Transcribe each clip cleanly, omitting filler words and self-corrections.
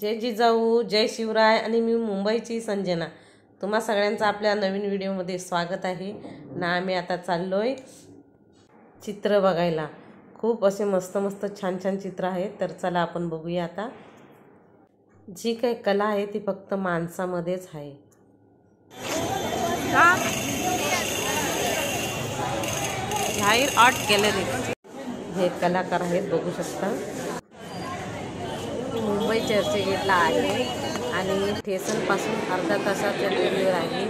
जय जिजाऊ, जय शिवराय आणि मी मुंबईची संजना. तुम्हा सगळ्यांचं आपल्या नवीन व्हिडिओमध्ये स्वागत आहे ना. आम्ही आता चाललोय चित्र बघायला. खूप असे मस्त मस्त छान छान चित्र आहेत. तर चला आपण बघूया. आता जी काही कला आहे ती फक्त माणसामध्येच आहे. झाहीर आर्ट गॅलरी हे कलाकार आहेत, बघू शकता. मुंबई चर्चगेटला आहे आणि स्टेशनपासून अर्धा तासाच्या दूरीवर आहे.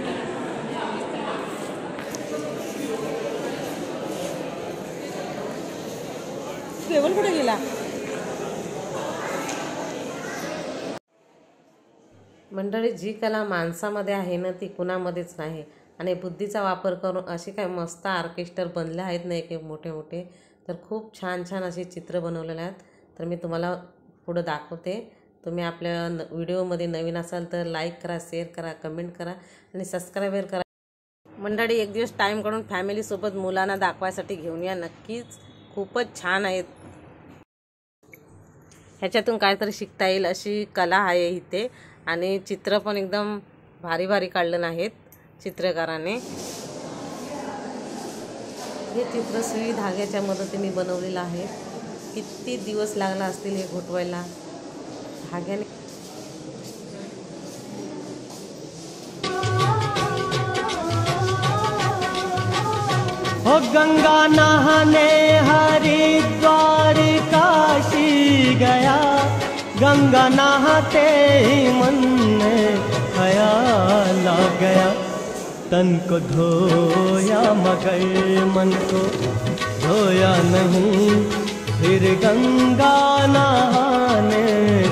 टेबल कुठे गेला? मंडळी, जी कला माणसामध्ये आहे ना ती कुणामध्येच नाही. आणि बुद्धीचा वापर करून असे काय मस्त ऑर्केस्ट्रा बनले आहेत ना, एक मोठे मोठे. तर खूप छान छान असे चित्र बनवलेले आहेत. तर मी तुम्हाला पुढं दाखवते. तुम्ही आपल्या व्हिडिओमध्ये नवीन असाल तर लाईक करा, शेअर करा, कमेंट करा आणि सबस्क्राईब करा. मंडळी, एक दिवस टाईम काढून फॅमिलीसोबत मुलांना दाखवायसाठी घेऊन या नक्कीच. खूपच छान आहेत. ह्याच्यातून काहीतरी शिकता येईल अशी कला आहे इथे. आणि चित्र पण एकदम भारी भारी काढलं आहेत चित्रकाराने. हे चित्र सुई धाग्याच्या मदतीने बनवलेलं आहे. किती दिवस लागला असतील हे घोटवायला धाग्याने. हो गंगा नहाने हरिद्वार काशी गया, गंगा नहाते ही मन में ख्याल आ गया. तन को धोया मगर मन को धोया नहीं, फिर गंगा नहाने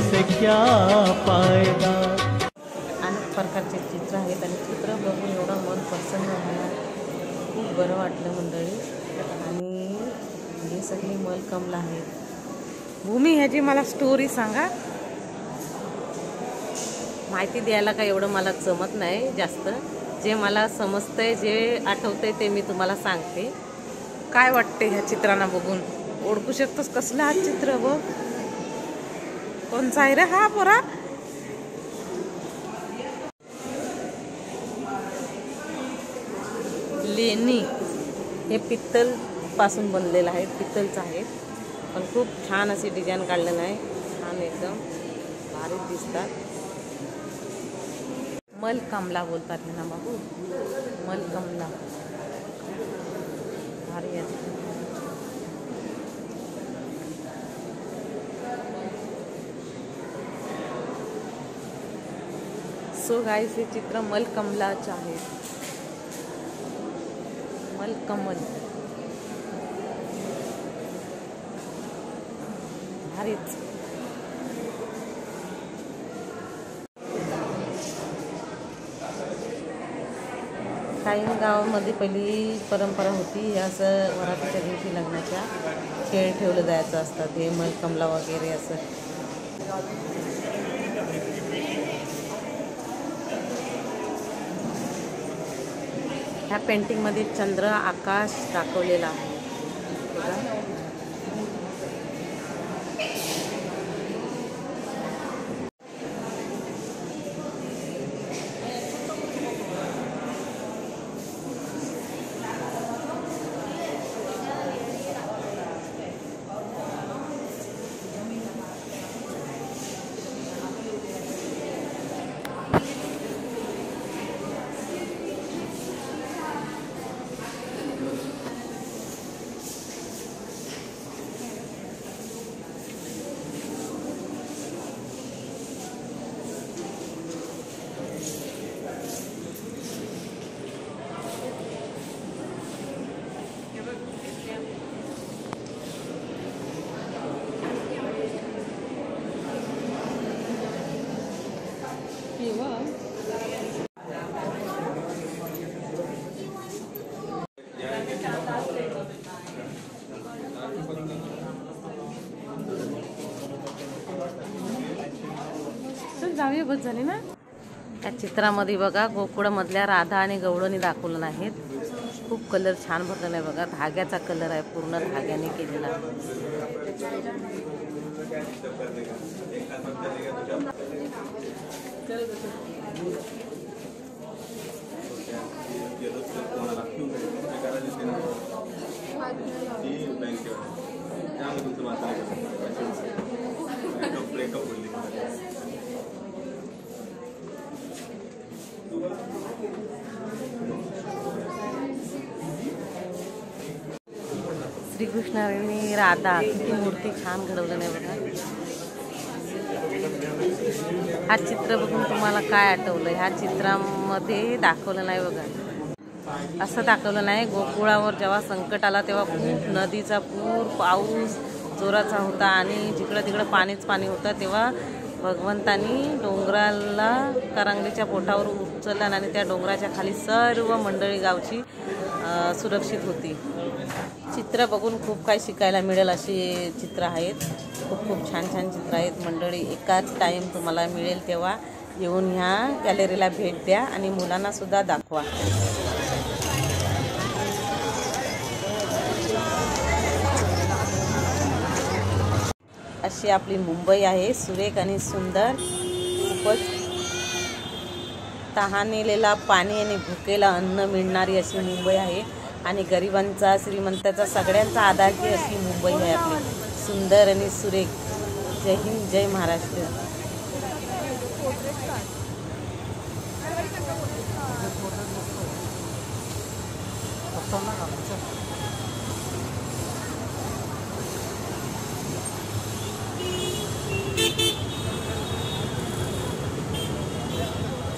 से क्या फायदा. अनेक प्रकारचे चित्र आहेत आणि चित्र बघून एवढं मन प्रसन्न झालं, खूप बरं वाटलं मंडळी. आणि हे सगळे मलकमला आहेत. भूमी, ह्याची मला स्टोरी सांगा. माहिती द्यायला काय एवढं मला जमत नाही जास्त. जे मला समजतंय, जे आठवतंय ते मी तुम्हाला सांगते. काय वाटते ह्या चित्रांना बघून? ओळखू शकतोस कसलं हा चित्र बघ? कोणचा आहे रे हा पोरा? लेणी. हे पित्तल पासून बनलेलं आहे, पित्तलचं आहे. पण खूप छान अशी डिझाईन काढलेलं आहे. छान एकदम भारी दिसतात. मलकमला बोलतात ना बाबू, मलकमला. भारी आहे. सो गाईस, हे चित्र मलकमलाचे आहे. मलकमल भारीच. काही गावामध्ये पहिली परंपरा होती, हे असं वरातीच्या दिवशी लग्नाच्या खेळ ठेवलं जायचं असतात. हे मलकमला वगैरे असं. ह्या पेंटिंगमध्ये चंद्र, आकाश दाखवलेला आहे बघा. जाऊया, बस झाली ना. या चित्रामध्ये बघा गोकुळामधल्या राधा आणि गवळणी दाखवलं आहेत. खूप कलर छान भरलेला आहे बघा. धाग्याचा कलर आहे, पूर्ण धाग्याने केलेला. श्रीकृष्ण आणि राधा किती मूर्ती छान घडवलं नाही बघा. हा चित्र बघून तुम्हाला काय आठवलं? ह्या चित्रामध्ये दाखवलं नाही बघा, असं दाखवलं नाही. गोकुळावर जेव्हा संकट आला तेव्हा खूप नदीचा पूर, पाऊस जोराचा होता आणि जिकडं तिकडं पाणीच पाणी होतं. तेव्हा भगवंतानी डोंगराला करंगलीच्या पोटावर उचलला आणि त्या डोंगराच्या खाली सर्व मंडळी गावची सुरक्षित होती. चित्र बघून खूप काही शिकायला मिळेल अशी चित्र आहेत. खूप खूप छान छान चित्र आहेत मंडळी. एकाच टाईम तुम्हाला मिळेल तेव्हा येऊन ह्या गॅलरीला भेट द्या आणि मुलांनासुद्धा दाखवा. अशी आपली मुंबई आहे, सुरेख आणि सुंदर. खूपच तहानेलेला पाणी आणि भुकेला अन्न मिळणारी अशी मुंबई आहे आणि गरिबांचा, श्रीमंताचा सगळ्यांचा आधार की अशी मुंबई आहे आपली, सुंदर आणि सुरेख. जय हिंद, जय महाराष्ट्र.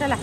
चला.